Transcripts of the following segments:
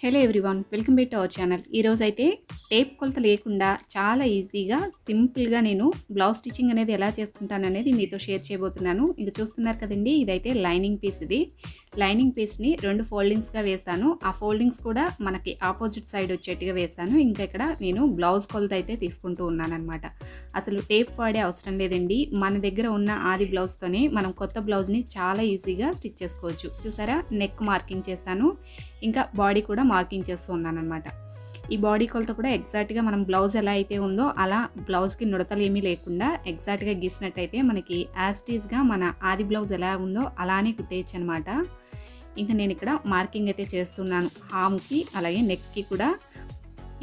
Hello everyone, welcome back to our channel. ఈరోజైతే tape కొలత లేకుండా చాలా ఈజీగా సింపుల్గా నేను బ్లౌజ్ స్టిచ్చింగ్ అనేది ఎలా చేసుకుంటాననేది మీతో షేర్ చేయబోతున్నాను. ఇది చూస్తున్నారు కదండి, ఇదైతే లైనింగ్ పీస్. ఇది లైనింగ్ పీస్ని 2 ఫోల్డింగ్స్గా వేసాను. ఆ ఫోల్డింగ్స్ కూడా మనకి ఆపోజిట్ సైడ్ వచ్చేట్టుగా వేసాను. ఇంకా ఇక్కడ నేను బ్లౌజ్ కొలత అయితే తీసుకుంటూ ఉన్నానన్నమాట. అసలు టేప్ వాడే అవసరం లేదండి. మన దగ్గర ఉన్న ఆది బ్లౌజ్తోనే మనం కొత్త బ్లౌజ్ని చాలా ఈజీగా స్టిచ్ చేసుకోవచ్చు. చూసారా, నెక్ మార్కింగ్ చేశాను, ఇంకా బాడీ కూడా మార్కింగ్ చేస్తూ ఉన్నానన్నమాట. ఈ బాడీ కొలత కూడా ఎగ్జాక్ట్గా మనం బ్లౌజ్ ఎలా అయితే ఉందో అలా బ్లౌజ్కి నుడతలు ఏమీ లేకుండా ఎగ్జాక్ట్గా గీసినట్టయితే మనకి యాజ్ టీజ్గా మన ఆది బ్లౌజ్ ఎలా ఉందో అలానే కుట్టేయచ్చు అనమాట. ఇంకా నేను ఇక్కడ మార్కింగ్ అయితే చేస్తున్నాను. హామ్కి అలాగే నెక్కి కూడా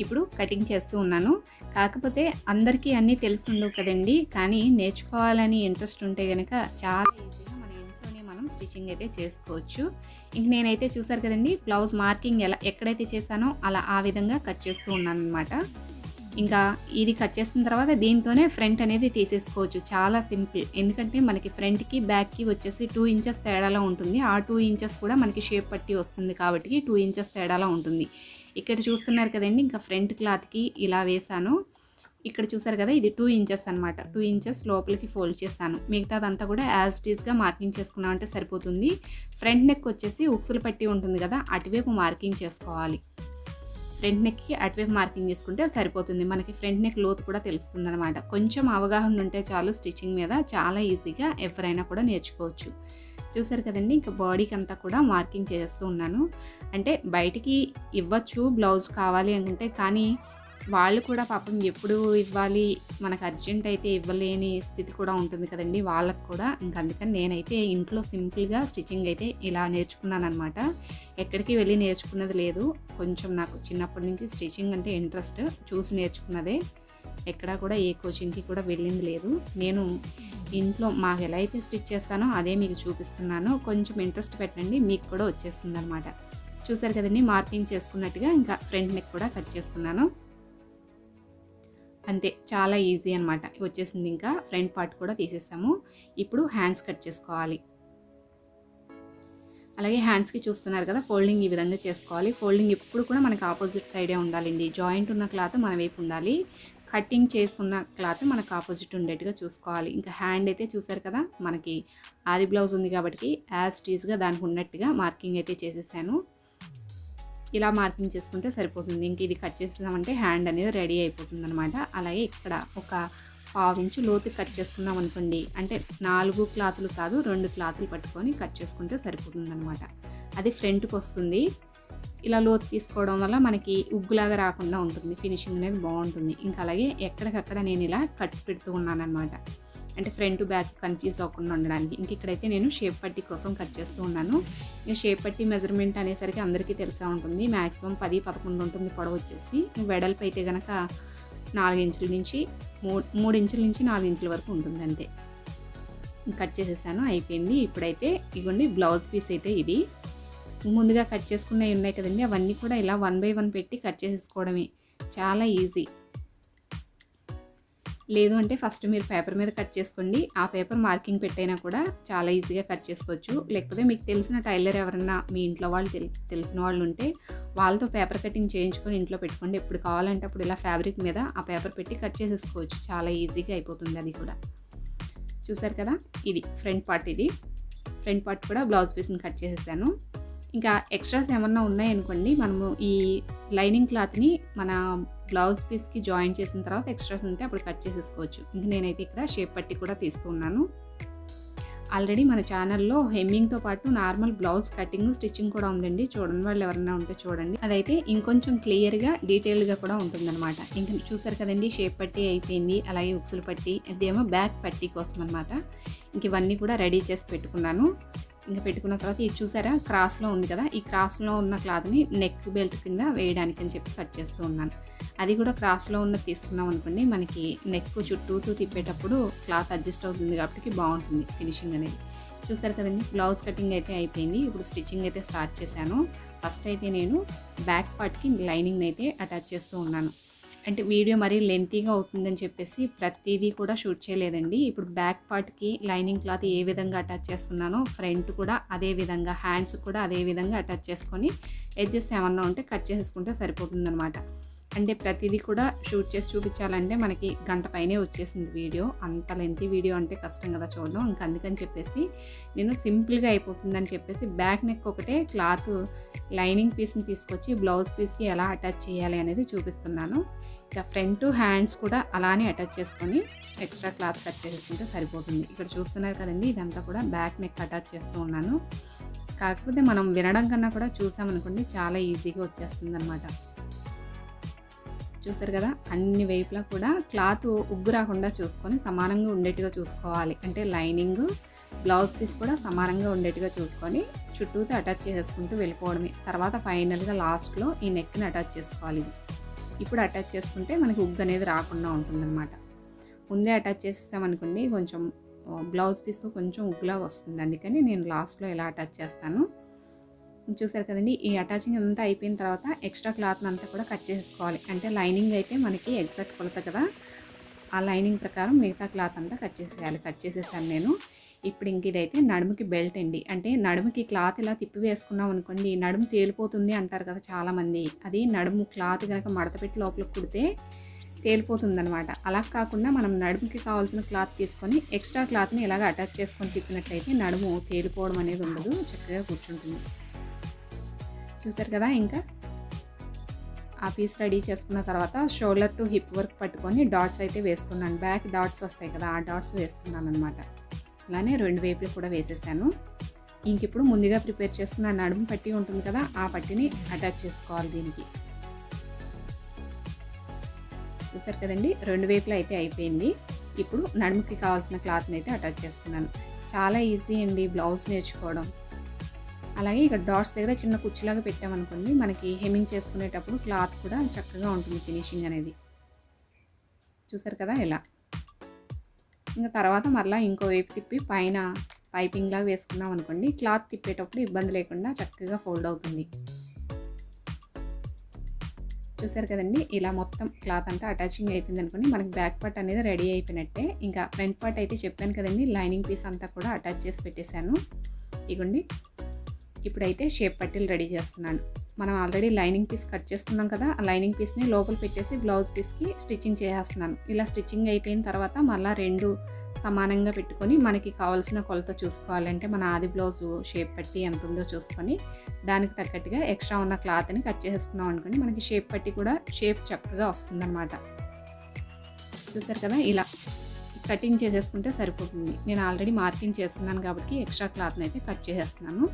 ఇప్పుడు కటింగ్ చేస్తూ ఉన్నాను. కాకపోతే అందరికీ అన్నీ తెలిసి ఉండవు కదండి, కానీ నేర్చుకోవాలని ఇంట్రెస్ట్ ఉంటే కనుక చాలా ఈజీగా మన ఇంట్లోనే మనం స్టిచ్చింగ్ అయితే చేసుకోవచ్చు. ఇంక నేనైతే చూసారు కదండి, బ్లౌజ్ మార్కింగ్ ఎక్కడైతే చేశానో అలా ఆ విధంగా కట్ చేస్తూ ఉన్నాను అనమాట. ఇంకా ఇది కట్ చేసిన తర్వాత దీంతోనే ఫ్రంట్ అనేది తీసేసుకోవచ్చు. చాలా సింపుల్. ఎందుకంటే మనకి ఫ్రంట్కి బ్యాక్కి వచ్చేసి 2 ఇంచెస్ తేడాలో ఉంటుంది. ఆ 2 ఇంచెస్ కూడా మనకి షేప్ పట్టి వస్తుంది కాబట్టి 2 ఇంచెస్ తేడాలో ఉంటుంది. ఇక్కడ చూస్తున్నారు కదండి, ఇంకా ఫ్రంట్ క్లాత్కి ఇలా వేసాను. ఇక్కడ చూసారు కదా, ఇది 2 ఇంచెస్ అనమాట. 2 ఇంచెస్ లోపలికి ఫోల్డ్ చేశాను. మిగతాదంతా కూడా యాజ్ టీజ్గా మార్కింగ్ చేసుకున్నామంటే సరిపోతుంది. ఫ్రంట్ నెక్ వచ్చేసి ఉక్సులు పట్టి ఉంటుంది కదా, అటువైపు మార్కింగ్ చేసుకోవాలి. ఫ్రంట్ నెక్కి అటువైపు మార్కింగ్ చేసుకుంటే సరిపోతుంది. మనకి ఫ్రంట్ నెక్ లోతు కూడా తెలుస్తుంది అనమాట. కొంచెం అవగాహన ఉంటే చాలు, స్టిచ్చింగ్ మీద చాలా ఈజీగా ఎవరైనా కూడా నేర్చుకోవచ్చు. చూసారు కదండి, ఇంకా బాడీకి అంతా కూడా మార్కింగ్ చేస్తూ ఉన్నాను. అంటే బయటికి ఇవ్వచ్చు బ్లౌజ్ కావాలి అనుకుంటే, కానీ వాళ్ళు కూడా పాపం ఎప్పుడు ఇవ్వాలి, మనకు అర్జెంట్ అయితే ఇవ్వలేని స్థితి కూడా ఉంటుంది కదండి వాళ్ళకు కూడా. ఇంక అందుకని నేనైతే ఇంట్లో సింపుల్గా స్టిచ్చింగ్ అయితే ఇలా నేర్చుకున్నాను అనమాట. ఎక్కడికి వెళ్ళి నేర్చుకున్నది లేదు. కొంచెం నాకు చిన్నప్పటి నుంచి స్టిచ్చింగ్ అంటే ఇంట్రెస్ట్, చూసి నేర్చుకున్నదే. ఎక్కడా కూడా ఏ కోచింగ్కి కూడా వెళ్ళింది లేదు. నేను ఇంట్లో మాకు ఎలా అయితే స్టిచ్ చేస్తానో అదే మీకు చూపిస్తున్నాను. కొంచెం ఇంట్రెస్ట్ పెట్టండి, మీకు కూడా వచ్చేస్తుంది అనమాట. చూసారు కదండి, మార్కింగ్ చేసుకున్నట్టుగా ఇంకా ఫ్రంట్ నెక్ కూడా కట్ చేస్తున్నాను. అంతే, చాలా ఈజీ అనమాట. వచ్చేసింది. ఇంకా ఫ్రంట్ పార్ట్ కూడా తీసేసాము. ఇప్పుడు హ్యాండ్స్ కట్ చేసుకోవాలి. అలాగే హ్యాండ్స్కి చూస్తున్నారు కదా, ఫోల్డింగ్ ఈ విధంగా చేసుకోవాలి. ఫోల్డింగ్ ఎప్పుడు కూడా మనకి ఆపోజిట్ సైడే ఉండాలండి. జాయింట్ ఉన్న క్లాత్ మన వైపు ఉండాలి, కటింగ్ చేసుకున్న క్లాత్ మనకు ఆపోజిట్ ఉండేట్టుగా చూసుకోవాలి. ఇంకా హ్యాండ్ అయితే చూసారు కదా, మనకి ఆది బ్లౌజ్ ఉంది కాబట్టి యాజ్ టీజ్గా దానికి ఉన్నట్టుగా మార్కింగ్ అయితే చేసేసాను. ఇలా మార్కింగ్ చేసుకుంటే సరిపోతుంది. ఇంక ఇది కట్ చేసామంటే హ్యాండ్ అనేది రెడీ అయిపోతుంది అనమాట. అలాగే ఇక్కడ ఒక 1/2 ఇంచు లోతు కట్ చేసుకున్నాం అనుకోండి, అంటే 4 క్లాతులు కాదు 2 క్లాతులు పట్టుకొని కట్ చేసుకుంటే సరిపోతుంది అనమాట. అది ఫ్రంట్కి వస్తుంది. ఇలా లోతు తీసుకోవడం వల్ల మనకి ఉగ్గులాగా రాకుండా ఉంటుంది, ఫినిషింగ్ అనేది బాగుంటుంది. ఇంకా అలాగే ఎక్కడికక్కడ నేను ఇలా కట్స్ పెడుతూ ఉన్నానమాట. అంటే ఫ్రంట్ బ్యాక్ కన్ఫ్యూజ్ అవ్వకుండా ఉండడానికి. ఇంక ఇక్కడైతే నేను షేప్ పట్టి కోసం కట్ చేస్తూ ఉన్నాను. ఇంకా షేప్ పట్టి మెజర్మెంట్ అనేసరికి అందరికీ తెలిసే ఉంటుంది. మ్యాక్సిమం 10-11 ఉంటుంది పొడవు వచ్చేసి. వెడల్పు అయితే కనుక 4 ఇంచుల నుంచి 3 ఇంచుల నుంచి 4 ఇంచుల వరకు ఉంటుంది అంతే. కట్ చేసేసాను, అయిపోయింది. ఇప్పుడైతే ఇగోండి బ్లౌజ్ పీస్ అయితే ఇది. ముందుగా కట్ చేసుకున్నవి ఉన్నాయి కదండి, అవన్నీ కూడా ఇలా 1 by 1 పెట్టి కట్ చేసేసుకోవడమే. చాలా ఈజీ. లేదు అంటే ఫస్ట్ మీరు పేపర్ మీద కట్ చేసుకోండి. ఆ పేపర్ మార్కింగ్ పెట్టైనా కూడా చాలా ఈజీగా కట్ చేసుకోవచ్చు. లేకపోతే మీకు తెలిసిన టైలర్ ఎవరన్నా మీ ఇంట్లో వాళ్ళు తెలిసిన వాళ్ళు ఉంటే వాళ్ళతో పేపర్ కటింగ్ చేయించుకొని ఇంట్లో పెట్టుకోండి. ఎప్పుడు కావాలంటే అప్పుడు ఇలా ఫ్యాబ్రిక్ మీద ఆ పేపర్ పెట్టి కట్ చేసేసుకోవచ్చు. చాలా ఈజీగా అయిపోతుంది అది కూడా. చూసారు కదా, ఇది ఫ్రంట్ పార్ట్. ఇది ఫ్రంట్ పార్ట్ కూడా బ్లౌజ్ పీస్ని కట్ చేసేసాను. ఇంకా ఎక్స్ట్రాస్ ఏమన్నా ఉన్నాయనుకోండి, మనము ఈ లైనింగ్ క్లాత్ని మన బ్లౌజ్ పీస్కి జాయిన్ చేసిన తర్వాత ఎక్స్ట్రాస్ ఉంటే అప్పుడు కట్ చేసేసుకోవచ్చు. ఇంక నేనైతే ఇక్కడ షేప్ పట్టి కూడా తీస్తూ ఉన్నాను. ఆల్రెడీ మన ఛానల్లో హెమ్మింగ్తో పాటు నార్మల్ బ్లౌజ్ కటింగ్ స్టిచ్చింగ్ కూడా ఉందండి. చూడని వాళ్ళు ఎవరైనా ఉంటే చూడండి. అదైతే ఇంకొంచెం క్లియర్గా డీటెయిల్గా కూడా ఉంటుందన్నమాట. ఇంక చూసారు కదండి, షేప్ పట్టి అయిపోయింది. అలాగే ఉక్సులు పట్టి, ఇదేమో బ్యాక్ పట్టి కోసం అనమాట. ఇంక ఇవన్నీ కూడా రెడీ చేసి పెట్టుకున్నాను. ఇంకా పెట్టుకున్న తర్వాత ఇది చూసారా, క్రాస్లో ఉంది కదా, ఈ క్రాస్లో ఉన్న క్లాత్ని నెక్ బెల్ట్ కింద వేయడానికి అని చెప్పి కట్ చేస్తూ ఉన్నాను. అది కూడా క్రాస్లో ఉన్న తీసుకున్నాం అనుకోండి, మనకి నెక్ చుట్టూతో తిప్పేటప్పుడు క్లాత్ అడ్జస్ట్ అవుతుంది కాబట్టి బాగుంటుంది ఫినిషింగ్ అనేది. చూసారు కదండి, బ్లౌజ్ కటింగ్ అయితే అయిపోయింది. ఇప్పుడు స్టిచ్చింగ్ అయితే స్టార్ట్ చేశాను. ఫస్ట్ అయితే నేను బ్యాక్ పార్ట్కి లైనింగ్ అయితే అటాచ్ చేస్తూ ఉన్నాను. అంటే వీడియో మరీ లెంతీగా అవుతుందని చెప్పేసి ప్రతీదీ కూడా షూట్ చేయలేదండి. ఇప్పుడు బ్యాక్ పార్ట్‌కి లైనింగ్ క్లాత్ ఏ విధంగా అటాచ్ చేస్తున్నానో ఫ్రంట్ కూడా అదే విధంగా, హ్యాండ్స్ కూడా అదే విధంగా అటాచ్ చేసుకొని ఎడ్జెస్ ఏమన్నా ఉంటే కట్ చేసేసుకుంటే సరిపోతుందనమాట. అంటే ప్రతీదీ కూడా షూట్ చేసి చూపించాలంటే మనకి గంట పైనే వచ్చేసింది వీడియో. అంత లెంతీ వీడియో అంటే కష్టం కదా చూడడం. ఇంక అందుకని చెప్పేసి నేను సింపుల్‌గా అయిపోతుందని చెప్పేసి బ్యాక్ నెక్ ఒకటే క్లాత్ లైనింగ్ పీస్‌ని తీసుకొచ్చి బ్లౌజ్ పీస్‌కి ఎలా అటాచ్ చేయాలి అనేది చూపిస్తున్నాను. ఇక ఫ్రంట్ హ్యాండ్స్ కూడా అలానే అటాచ్ చేసుకొని ఎక్స్ట్రా క్లాత్ కట్ చేసేసుకుంటే సరిపోతుంది. ఇక్కడ చూస్తున్నారు కదండీ, ఇదంతా కూడా బ్యాక్ నెక్ అటాచ్ చేస్తూ ఉన్నాను. కాకపోతే మనం వినడం కన్నా కూడా చూసామనుకోండి చాలా ఈజీగా వచ్చేస్తుందనమాట. చూసారు కదా, అన్ని వైపులా కూడా క్లాత్ ఉగ్గు రాకుండా చూసుకొని సమానంగా ఉండేట్టుగా చూసుకోవాలి. అంటే లైనింగ్ బ్లౌజ్ పీస్ కూడా సమానంగా ఉండేట్టుగా చూసుకొని చుట్టూతో అటాచ్ చేసేసుకుంటూ వెళ్ళిపోవడమే. తర్వాత ఫైనల్గా లాస్ట్లో ఈ నెక్ని అటాచ్ చేసుకోవాలి. ఇప్పుడు అటాచ్ చేసుకుంటే మనకి ఉగ్గు అనేది రాకుండా ఉంటుందన్నమాట. ముందే అటాచ్ చేసేసామనుకోండి కొంచెం బ్లౌజ్ పీస్ కొంచెం ఉగ్గులాగా వస్తుంది. అందుకని నేను లాస్ట్లో ఇలా అటాచ్ చేస్తాను. చూసారు కదండి, ఈ అటాచింగ్ అంతా అయిపోయిన తర్వాత ఎక్స్ట్రా క్లాత్ని అంతా కూడా కట్ చేసుకోవాలి. అంటే లైనింగ్ అయితే మనకి ఎగ్జాక్ట్ కొలత కదా, ఆ లైనింగ్ ప్రకారం మిగతా క్లాత్ అంతా కట్ చేసేయాలి. కట్ చేసేసాను నేను. ఇప్పుడు ఇంక ఇదైతే నడుముకి బెల్ట్ అండి. అంటే నడుముకి క్లాత్ ఇలా తిప్పి వేసుకున్నాం అనుకోండి నడుము తేలిపోతుంది అంటారు కదా చాలామంది. అది నడుము క్లాత్ కనుక మడత పెట్టి లోపలికి కుడితే తేలిపోతుందనమాట. అలా కాకుండా మనం నడుముకి కావాల్సిన క్లాత్ తీసుకొని ఎక్స్ట్రా క్లాత్ని ఇలాగ అటాచ్ చేసుకొని తిప్పినట్లయితే నడుము తేలిపోవడం అనేది ఉండదు, చక్కగా కూర్చుంటుంది. చూసారు కదా, ఇంకా ఆ పీస్ రెడీ చేసుకున్న తర్వాత షోల్డర్ టు హిప్ వర్క్ పట్టుకొని డాట్స్ అయితే వేస్తున్నాను. బ్యాక్ డాట్స్ వస్తాయి కదా, ఆ డాట్స్ వేస్తున్నాను అనమాట. అలానే రెండు వైపులు కూడా వేసేసాను. ఇంక ఇప్పుడు ముందుగా ప్రిపేర్ చేసుకున్న నడుము పట్టి ఉంటుంది కదా, ఆ పట్టిని అటాచ్ చేసుకోవాలి దీనికి. చూసారు కదండి, రెండు వైపులు అయితే అయిపోయింది. ఇప్పుడు నడుముకి కావాల్సిన క్లాత్ని అయితే అటాచ్ చేస్తున్నాను. చాలా ఈజీ అండి బ్లౌజ్ నేర్చుకోవడం. అలాగే ఇక్కడ డాట్స్ దగ్గర చిన్న కుర్చీలాగా పెట్టామనుకోండి మనకి హెమ్మింగ్ చేసుకునేటప్పుడు క్లాత్ కూడా చక్కగా ఉంటుంది ఫినిషింగ్ అనేది. చూసారు కదా ఇలా. ఇంకా తర్వాత మరలా ఇంకో వైపు తిప్పి పైన పైపింగ్ లాగా వేసుకున్నాం అనుకోండి క్లాత్ తిప్పేటప్పుడు ఇబ్బంది లేకుండా చక్కగా ఫోల్డ్ అవుతుంది. చూసారు కదండి, ఇలా మొత్తం క్లాత్ అంతా అటాచింగ్ అయిపోయింది అనుకోండి మనకి బ్యాక్ పార్ట్ అనేది రెడీ అయిపోయినట్టే. ఇంకా ఫ్రంట్ పార్ట్ అయితే చెప్పాను కదండి, లైనింగ్ పీస్ అంతా కూడా అటాచ్ చేసి పెట్టేశాను. ఇగోండి, ఇప్పుడైతే షేప్ పట్టీలు రెడీ చేస్తున్నాను. మనం ఆల్రెడీ లైనింగ్ పీస్ కట్ చేసుకున్నాం కదా, ఆ లైనింగ్ పీస్ని లోపల పెట్టేసి బ్లౌజ్ పీస్కి స్టిచ్చింగ్ చేసేస్తున్నాను. ఇలా స్టిచ్చింగ్ అయిపోయిన తర్వాత మళ్ళీ రెండు సమానంగా పెట్టుకొని మనకి కావాల్సిన కొలత చూసుకోవాలంటే మన ఆది బ్లౌజు షేప్ పట్టి ఎంత ఉందో చూసుకొని దానికి తగ్గట్టుగా ఎక్స్ట్రా ఉన్న క్లాత్ని కట్ చేసేసుకున్నాం అనుకోండి మనకి షేప్ పట్టి కూడా షేప్ చక్కగా వస్తుందన్నమాట. చూసారు కదా, ఇలా కటింగ్ చేసేసుకుంటే సరిపోతుంది. నేను ఆల్రెడీ మార్కింగ్ చేస్తున్నాను కాబట్టి ఎక్స్ట్రా క్లాత్ని అయితే కట్ చేసేస్తున్నాను.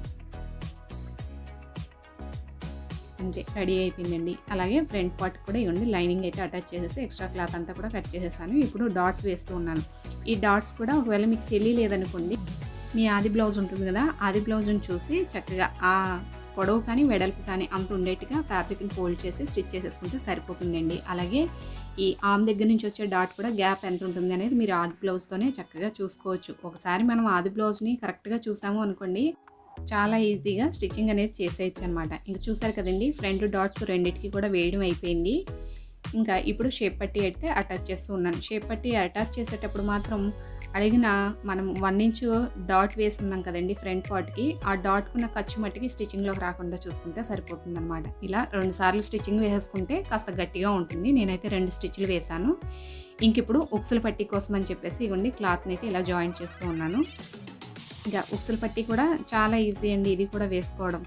అంతే, రెడీ అయిపోయిందండి. అలాగే ఫ్రంట్ పార్ట్ కూడా ఇవ్వండి లైనింగ్ అయితే అటాచ్ చేసేసి ఎక్స్ట్రా క్లాత్ అంతా కూడా కట్ చేసేసాను. ఇప్పుడు డాట్స్ వేస్తూ ఉన్నాను. ఈ డాట్స్ కూడా ఒకవేళ మీకు తెలియలేదనుకోండి మీ ఆది బ్లౌజ్ ఉంటుంది కదా, ఆది బ్లౌజ్ని చూసి చక్కగా ఆ పొడవు కానీ వెడల్పు కానీ అంత ఉండేట్టుగా ఫ్యాబ్రిక్ని ఫోల్డ్ చేసి స్టిచ్ చేసేసుకుంటే సరిపోతుందండి. అలాగే ఈ ఆర్మ్ దగ్గర నుంచి వచ్చే డాట్ కూడా గ్యాప్ ఎంత ఉంటుంది అనేది మీరు ఆది బ్లౌజ్తోనే చక్కగా చూసుకోవచ్చు. ఒకసారి మనం ఆది బ్లౌజ్ని కరెక్ట్గా చూసాము అనుకోండి చాలా ఈజీగా స్టిచ్చింగ్ అనేది చేసేయచ్చు అనమాట. ఇంక చూసారు కదండి, ఫ్రంట్ డాట్స్ రెండింటికి కూడా వేయడం అయిపోయింది. ఇంకా ఇప్పుడు షేప్ పట్టి అయితే అటాచ్ చేస్తూ ఉన్నాను. షేప్ పట్టి అటాచ్ చేసేటప్పుడు మాత్రం అడిగిన మనం 1 ఇంచ్ డాట్ వేసి ఉన్నాం కదండి ఫ్రంట్ పార్ట్కి, ఆ డాట్కున్న ఖర్చు మట్టికి స్టిచ్చింగ్లోకి రాకుండా చూసుకుంటే సరిపోతుందన్నమాట. ఇలా 2 సార్లు స్టిచ్చింగ్ వేసేసుకుంటే కాస్త గట్టిగా ఉంటుంది. నేనైతే 2 స్టిచ్లు వేశాను. ఇంక ఇప్పుడు ఉక్సుల పట్టి కోసం అని చెప్పేసి ఇవ్వండి క్లాత్ని అయితే ఇలా జాయింట్ చేస్తూ ఉన్నాను. ఇంకా ఉక్సుల పట్టి కూడా చాలా ఈజీ అండి ఇది కూడా వేసుకోవడం.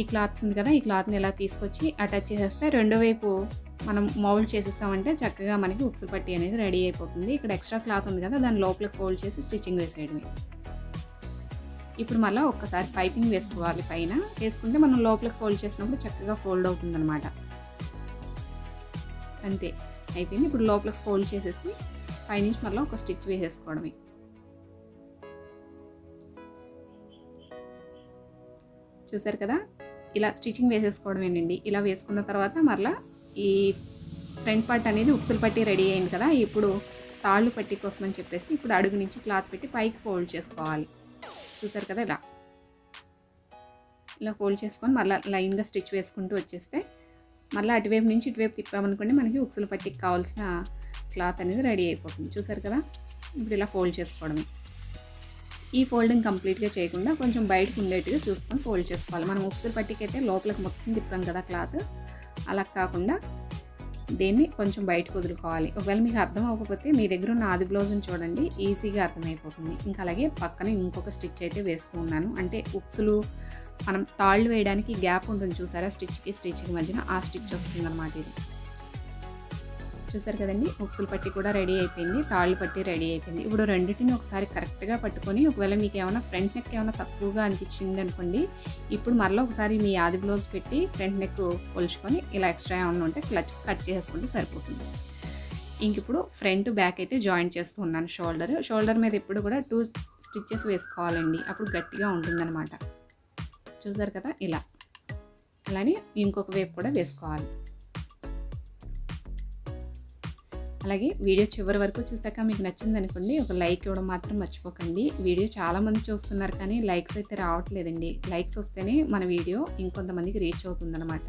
ఈ క్లాత్ ఉంది కదా, ఈ క్లాత్ని ఇలా తీసుకొచ్చి అటాచ్ చేసేస్తే రెండో వైపు మనం మౌల్డ్ చేసేసామంటే చక్కగా మనకి ఉక్సుల పట్టి అనేది రెడీ అయిపోతుంది. ఇక్కడ ఎక్స్ట్రా క్లాత్ ఉంది కదా, దాన్ని లోపలికి ఫోల్డ్ చేసి స్టిచ్చింగ్ వేసేయడమే. ఇప్పుడు మళ్ళీ ఒక్కసారి పైపింగ్ వేసుకోవాలి. పైన వేసుకుంటే మనం లోపలికి ఫోల్డ్ చేసినప్పుడు చక్కగా ఫోల్డ్ అవుతుందన్నమాట. అంతే అయిపోయింది. ఇప్పుడు లోపలికి ఫోల్డ్ చేసేసి పైనుంచి మళ్ళీ ఒక స్టిచ్ వేసేసుకోవడమే. చూసారు కదా, ఇలా స్టిచ్చింగ్ వేసేసుకోవడమేనండి. ఇలా వేసుకున్న తర్వాత మరలా ఈ ఫ్రంట్ పార్ట్ అనేది ఉక్సుల పట్టి రెడీ అయింది కదా, ఇప్పుడు తాళ్ళు పట్టి కోసం అని చెప్పేసి ఇప్పుడు అడుగు నుంచి క్లాత్ పెట్టి పైకి ఫోల్డ్ చేసుకోవాలి. చూసారు కదా, ఇలా ఫోల్డ్ చేసుకొని మళ్ళీ లైన్గా స్టిచ్ వేసుకుంటూ వచ్చేస్తే మళ్ళీ అటువైపు నుంచి ఇటువైపు తిప్పామనుకోండి మనకి ఉక్సుల పట్టికి కావాల్సిన క్లాత్ అనేది రెడీ అయిపోతుంది. చూసారు కదా, ఇప్పుడు ఇలా ఫోల్డ్ చేసుకోవడమే. ఈ ఫోల్డింగ్ కంప్లీట్గా చేయకుండా కొంచెం బయటకు ఉండేట్టుగా చూసుకొని ఫోల్డ్ చేసుకోవాలి. మనం ఉక్సుల పట్టికి అయితే లోపలికి మొత్తం తిప్పాం కదా క్లాత్, అలా కాకుండా దీన్ని కొంచెం బయటకు వదులుకోవాలి. ఒకవేళ మీకు అర్థం అవ్వకపోతే మీ దగ్గర ఉన్న ఆది బ్లౌజ్ని చూడండి, ఈజీగా అర్థమైపోతుంది. ఇంకా అలాగే పక్కన ఇంకొక స్టిచ్ అయితే వేస్తూ ఉన్నాను. అంటే ఉక్సులు మనం తాళ్ళు వేయడానికి గ్యాప్ ఉంటుంది చూసారా, స్టిచ్కి మధ్యన ఆ స్టిచ్ వస్తుంది అన్నమాట. ఇది చూసారు కదండి, ఉక్సుల పట్టి కూడా రెడీ అయిపోయింది, తాళ్ళు పట్టి రెడీ అయిపోయింది. ఇప్పుడు రెండింటిని ఒకసారి కరెక్ట్గా పట్టుకొని, ఒకవేళ మీకు ఏమైనా ఫ్రంట్ నెక్ ఏమైనా తక్కువగా అనిపించింది అనుకోండి, ఇప్పుడు మరలా ఒకసారి మీ ఆది బ్లౌజ్ పెట్టి ఫ్రంట్ నెక్ కొలుచుకొని ఇలా ఎక్స్ట్రా ఏమైనా ఉంటే కట్ చేసుకుంటే సరిపోతుంది. ఇంక ఇప్పుడు ఫ్రంట్ బ్యాక్ అయితే జాయింట్ చేస్తూ ఉన్నాను. షోల్డర్ మీద ఎప్పుడు కూడా 2 స్టిచ్చెస్ వేసుకోవాలండి, అప్పుడు గట్టిగా ఉంటుందన్నమాట. చూసారు కదా, ఇలా అలానే ఇంకొక వైపు కూడా వేసుకోవాలి. అలాగే వీడియో చివరి వరకు చూసాక మీకు నచ్చింది అనుకోండి, ఒక లైక్ ఇవ్వడం మాత్రం మర్చిపోకండి. వీడియో చాలామంది చూస్తున్నారు కానీ లైక్స్ అయితే రావట్లేదండి. లైక్స్ వస్తేనే మన వీడియో ఇంకొంతమందికి రీచ్ అవుతుందన్నమాట.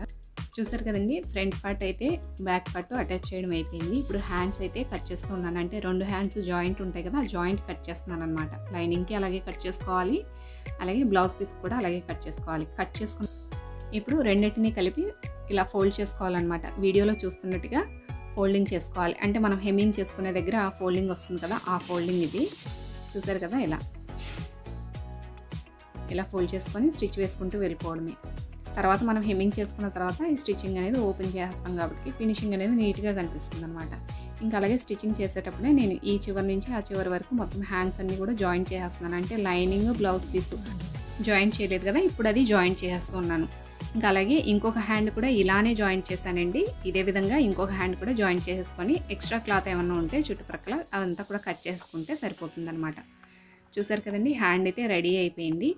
చూసారు కదండి, ఫ్రంట్ పార్ట్ అయితే బ్యాక్ పార్ట్ అటాచ్ చేయడం అయిపోయింది. ఇప్పుడు హ్యాండ్స్ అయితే కట్ చేస్తూ ఉన్నాను. అంటే 2 హ్యాండ్స్ జాయింట్ ఉంటాయి కదా, జాయింట్ కట్ చేస్తున్నాను అనమాట. లైనింగ్కి అలాగే కట్ చేసుకోవాలి, అలాగే బ్లౌజ్ పీస్ కూడా అలాగే కట్ చేసుకోవాలి. కట్ చేసుకుని ఇప్పుడు రెండింటిని కలిపి ఇలా ఫోల్డ్ చేసుకోవాలన్నమాట. వీడియోలో చూస్తున్నట్టుగా ఫోల్డింగ్ చేసుకోవాలి. అంటే మనం హెమ్మింగ్ చేసుకునే దగ్గర ఫోల్డింగ్ వస్తుంది కదా, ఆ ఫోల్డింగ్ ఇది. చూసారు కదా, ఇలా ఫోల్డ్ చేసుకొని స్టిచ్ వేసుకుంటూ వెళ్ళిపోవడమే. తర్వాత మనం హెమ్మింగ్ చేసుకున్న తర్వాత ఈ స్టిచ్చింగ్ అనేది ఓపెన్ చేస్తాం కాబట్టి ఫినిషింగ్ అనేది నీట్గా కనిపిస్తుంది అనమాట. ఇంకా అలాగే స్టిచ్చింగ్ చేసేటప్పుడే నేను ఈ చివరి నుంచి ఆ చివరి వరకు మొత్తం హ్యాండ్స్ అన్నీ కూడా జాయింట్ చేసేస్తున్నాను. అంటే లైనింగ్ బ్లౌజ్ పీస్ జాయింట్ చేయలేదు కదా, ఇప్పుడు అది జాయింట్ చేసేస్తున్నాను. ఇంకా అలాగే ఇంకొక హ్యాండ్ కూడా ఇలానే జాయింట్ చేశానండి. ఇదే విధంగా ఇంకొక హ్యాండ్ కూడా జాయింట్ చేసేసుకొని ఎక్స్ట్రా క్లాత్ ఏమన్నా ఉంటే చుట్టుప్రక్కల అదంతా కూడా కట్ చేసుకుంటే సరిపోతుందన్నమాట. చూసారు కదండి, హ్యాండ్ అయితే రెడీ అయిపోయింది.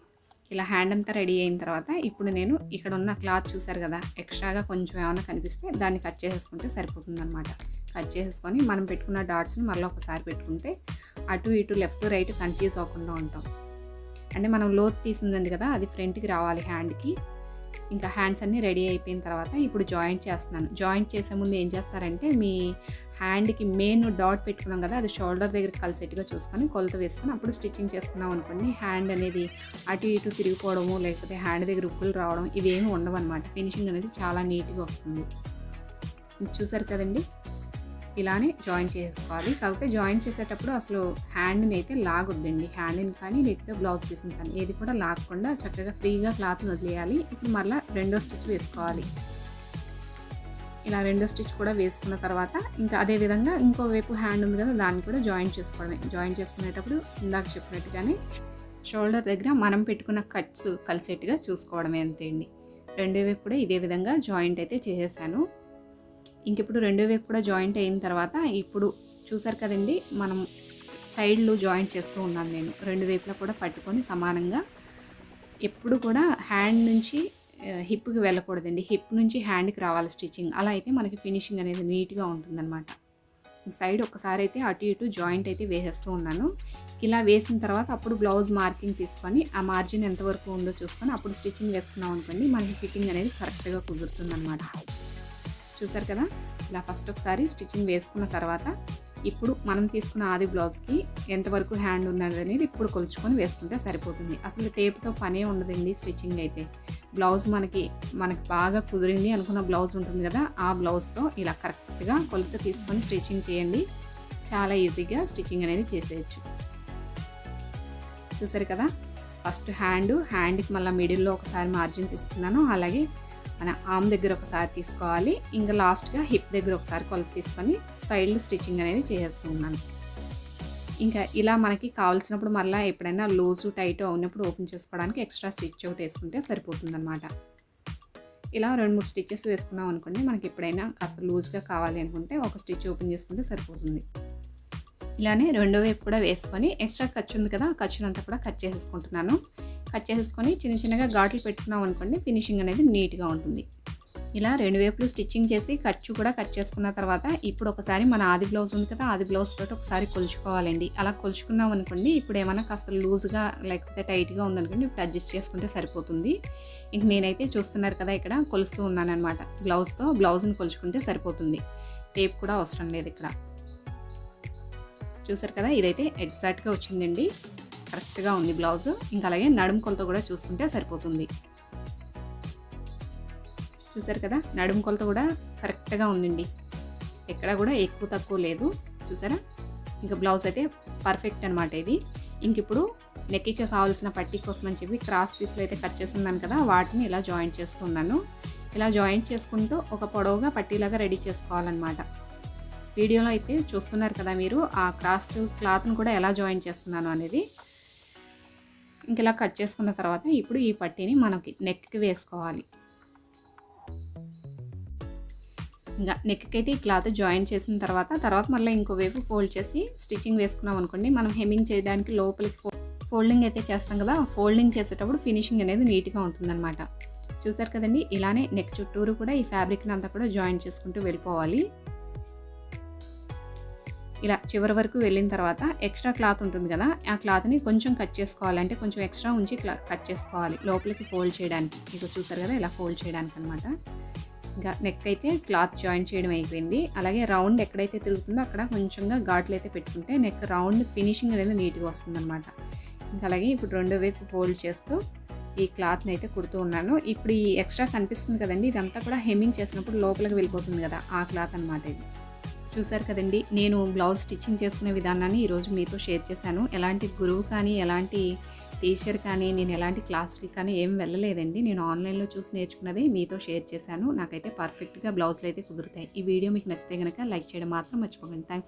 ఇలా హ్యాండ్ అంతా రెడీ అయిన తర్వాత ఇప్పుడు నేను ఇక్కడ ఉన్న క్లాత్ చూసారు కదా, ఎక్స్ట్రాగా కొంచెం ఏమైనా కనిపిస్తే దాన్ని కట్ చేసేసుకుంటే సరిపోతుందన్నమాట. కట్ చేసేసుకొని మనం పెట్టుకున్న డాట్స్ని మళ్ళీ ఒకసారి పెట్టుకుంటే అటు ఇటు లెఫ్ట్ రైట్ కన్ఫ్యూజ్ అవ్వకుండా ఉంటాం. అంటే మనం లోతు తీసింది కదా, అది ఫ్రంట్కి రావాలి హ్యాండ్కి. ఇంకా హ్యాండ్స్ అన్నీ రెడీ అయిపోయిన తర్వాత ఇప్పుడు జాయింట్ చేస్తున్నాను. జాయింట్ చేసే ముందు ఏం చేస్తారంటే మీ హ్యాండ్కి మెయిన్ డాట్ పెట్టుకున్నాం కదా, అది షోల్డర్ దగ్గర కలిసేట్టుగా చూసుకొని కొలత వేసుకొని అప్పుడు స్టిచ్చింగ్ చేసుకున్నాం అనుకోండి, హ్యాండ్ అనేది అటు ఇటు తిరిగిపోవడము లేకపోతే హ్యాండ్ దగ్గర ఉక్కులు రావడం ఇవేమి ఉండవు అనమాట. ఫినిషింగ్ అనేది చాలా నీట్గా వస్తుంది. చూసారు కదండి, ఇలానే జాయింట్ చేసేసుకోవాలి. కాకపోతే జాయింట్ చేసేటప్పుడు అసలు హ్యాండ్ని అయితే లాగొద్దండి. హ్యాండ్ని కానీ లేకపోతే బ్లౌజ్ పీస్ని కానీ ఏది కూడా లాగకుండా చక్కగా ఫ్రీగా క్లాత్ని వదిలేయాలి. ఇప్పుడు మళ్ళీ రెండో స్టిచ్ వేసుకోవాలి. ఇలా రెండో స్టిచ్ కూడా వేసుకున్న తర్వాత ఇంకా అదే విధంగా ఇంకో వైపు హ్యాండ్ ఉంది కదా, దాన్ని కూడా జాయింట్ చేసుకోవడమే. జాయింట్ చేసుకునేటప్పుడు ఇందాక చెప్పినట్టుగానే షోల్డర్ దగ్గర మనం పెట్టుకున్న కట్స్ కలిసేట్టుగా చూసుకోవడమే, అంతే అండి. రెండో వైపు కూడా ఇదే విధంగా జాయింట్ అయితే చేసేసాను. ఇంక ఇప్పుడు రెండో వైపు కూడా జాయింట్ అయిన తర్వాత ఇప్పుడు చూసారు కదండి, మనం సైడ్లు జాయింట్ చేస్తూ ఉన్నాను నేను. రెండు వైపులా కూడా పట్టుకొని సమానంగా. ఎప్పుడు కూడా హ్యాండ్ నుంచి హిప్కి వెళ్ళకూడదండి, హిప్ నుంచి హ్యాండ్కి రావాలి స్టిచ్చింగ్. అలా అయితే మనకి ఫినిషింగ్ అనేది నీట్గా ఉంటుందన్నమాట. సైడ్ ఒకసారి అయితే అటు ఇటు జాయింట్ అయితే వేసేస్తూ ఉన్నాను. ఇలా వేసిన తర్వాత అప్పుడు బ్లౌజ్ మార్కింగ్ తీసుకొని ఆ మార్జిన్ ఎంతవరకు ఉందో చూసుకొని అప్పుడు స్టిచ్చింగ్ వేసుకున్నాం అనుకోండి, మనకి ఫిట్టింగ్ అనేది కరెక్ట్గా కుదురుతుందన్నమాట. చూసారు కదా, ఇలా ఫస్ట్ ఒకసారి స్టిచ్చింగ్ వేసుకున్న తర్వాత ఇప్పుడు మనం తీసుకున్న ఆది బ్లౌజ్కి ఎంతవరకు హ్యాండ్ ఉన్నది అనేది ఇప్పుడు కొలుచుకొని వేసుకుంటే సరిపోతుంది. అసలు టేప్తో పనే ఉండదండి స్టిచ్చింగ్ అయితే. బ్లౌజ్ మనకి బాగా కుదిరింది అనుకున్న బ్లౌజ్ ఉంటుంది కదా, ఆ బ్లౌజ్తో ఇలా కరెక్ట్గా కొలత తీసుకొని స్టిచ్చింగ్ చేయండి. చాలా ఈజీగా స్టిచ్చింగ్ అనేది చేసేయచ్చు. చూసారు కదా, ఫస్ట్ హ్యాండ్కి మళ్ళీ మిడిల్లో ఒకసారి మార్జిన్ తీసుకున్నాను. అలాగే మన ఆర్మ్ దగ్గర ఒకసారి తీసుకోవాలి. ఇంకా లాస్ట్గా హిప్ దగ్గర ఒకసారి కొలత తీసుకొని సైడ్లో స్టిచ్చింగ్ అనేది చేసేస్తున్నాను. ఇంకా ఇలా మనకి కావాల్సినప్పుడు మళ్ళీ ఎప్పుడైనా లూజు టైట్ అవునప్పుడు ఓపెన్ చేసుకోవడానికి ఎక్స్ట్రా స్టిచ్ అవుట్ వేసుకుంటే సరిపోతుందన్నమాట. ఇలా 2-3 స్టిచెస్ వేసుకున్నాం అనుకోండి, మనకి ఎప్పుడైనా కాస్త లూజ్గా కావాలి అనుకుంటే ఒక స్టిచ్ ఓపెన్ చేసుకుంటే సరిపోతుంది. ఇలానే రెండో వైపు కూడా వేసుకొని ఎక్స్ట్రా ఖర్చు ఉంది కదా, ఖర్చునంతా కూడా కట్ చేసేసుకుంటున్నాను. కట్ చేసేసుకొని చిన్న చిన్నగా ఘాట్లు పెట్టుకున్నాం అనుకోండి, ఫినిషింగ్ అనేది నీట్గా ఉంటుంది. ఇలా 2 వైపులు స్టిచ్చింగ్ చేసి ఖర్చు కూడా కట్ చేసుకున్న తర్వాత ఇప్పుడు ఒకసారి మన ఆది బ్లౌజ్ ఉంది కదా, ఆది బ్లౌజ్ తోటి ఒకసారి కొలుచుకోవాలండి. అలా కొలుచుకున్నాం అనుకోండి, ఇప్పుడు ఏమన్నా కాస్త లూజ్‌గా లేకపోతే టైట్‌గా ఉందనుకోండి, ఇప్పుడు అడ్జస్ట్ చేసుకుంటే సరిపోతుంది. ఇంక నేనైతే చూస్తున్నారు కదా, ఇక్కడ కొలుస్తూ ఉన్నాననమాట. బ్లౌజ్‌ని కొలుచుకుంటే సరిపోతుంది. టేప్ కూడా అవసరం లేదు ఇక్కడ. చూసారు కదా, ఇదైతే ఎగ్జాక్ట్‌గా వచ్చిందండి. కరెక్ట్‌గా ఉంది బ్లౌజ్. ఇంకా అలాగే నడుము కొలత కూడా చూసుకుంటే సరిపోతుంది. చూసారు కదా, నడుము కొలత కూడా కరెక్ట్‌గా ఉందండి. ఎక్కడ కూడా ఎక్కువ తక్కువ లేదు. చూసారా, ఇంకా బ్లౌజ్ అయితే పర్ఫెక్ట్ అనమాట ఇది. ఇంక ఇప్పుడు నెక్కి కావాల్సిన పట్టీ కోసం అని చెప్పి క్రాస్ పీస్లు అయితే కట్ చేసుకున్నాను కదా, వాటిని ఇలా జాయింట్ చేస్తున్నాను. ఇలా జాయింట్ చేసుకుంటూ ఒక పొడవుగా పట్టీలాగా రెడీ చేసుకోవాలన్నమాట. వీడియోలో అయితే చూస్తున్నారు కదా మీరు, ఆ క్రాస్ క్లాత్ను కూడా ఎలా జాయింట్ చేస్తున్నాను అనేది. ఇంక ఇలా కట్ చేసుకున్న తర్వాత ఇప్పుడు ఈ పట్టీని మనకి నెక్కి వేసుకోవాలి. ఇంకా నెక్కి అయితే ఈ క్లాత్ జాయిన్ చేసిన తర్వాత మళ్ళీ ఇంకో వైపు ఫోల్డ్ చేసి స్టిచ్చింగ్ వేసుకున్నాం అనుకోండి, మనం హెమ్మింగ్ చేయడానికి లోపలికి ఫోల్డింగ్ అయితే చేస్తాం కదా, ఫోల్డింగ్ చేసేటప్పుడు ఫినిషింగ్ అనేది నీట్గా ఉంటుందన్నమాట. చూసారు కదండి, ఇలానే నెక్ చుట్టూరు కూడా ఈ ఫ్యాబ్రిక్ని అంతా కూడా జాయిన్ చేసుకుంటూ వెళ్ళిపోవాలి. ఇలా చివరి వరకు వెళ్ళిన తర్వాత ఎక్స్ట్రా క్లాత్ ఉంటుంది కదా, ఆ క్లాత్ని కొంచెం కట్ చేసుకోవాలి. అంటే కొంచెం ఎక్స్ట్రా ఉంచి కట్ చేసుకోవాలి లోపలికి ఫోల్డ్ చేయడానికి. ఇక చూసారు కదా, ఇలా ఫోల్డ్ చేయడానికి అనమాట. ఇంకా నెక్ అయితే క్లాత్ జాయిన్ చేయడం అయిపోయింది. అలాగే రౌండ్ ఎక్కడైతే తిరుగుతుందో అక్కడ కొంచెంగా ఘాట్లు అయితే పెట్టుకుంటే నెక్ రౌండ్ ఫినిషింగ్ అనేది నీట్గా వస్తుందన్నమాట. ఇంకా అలాగే ఇప్పుడు రెండో వైపు ఫోల్డ్ చేస్తూ ఈ క్లాత్ని అయితే కుడుతూ ఉన్నాను. ఇప్పుడు ఈ ఎక్స్ట్రా కనిపిస్తుంది కదండి, ఇదంతా కూడా హెమ్మింగ్ చేసినప్పుడు లోపలికి వెళ్ళిపోతుంది కదా, ఆ క్లాత్ అనమాట ఇది. చూసారు కదండి, నేను బ్లౌజ్ స్టిచ్చింగ్ చేసుకునే విధానాన్ని ఈరోజు మీతో షేర్ చేశాను. ఎలాంటి గురువు కానీ, ఎలాంటి టీచర్ కానీ, నేను ఎలాంటి క్లాస్కి కానీ ఏం వెళ్ళలేదండి. నేను ఆన్లైన్లో చూసి నేర్చుకున్నదే మీతో షేర్ చేశాను. నాకైతే పర్ఫెక్ట్గా బ్లౌజులు అయితే కుదురుతాయి. ఈ వీడియో మీకు నచ్చితే కనుక లైక్ చేయడం మాత్రం మర్చిపోకండి. థ్యాంక్స్.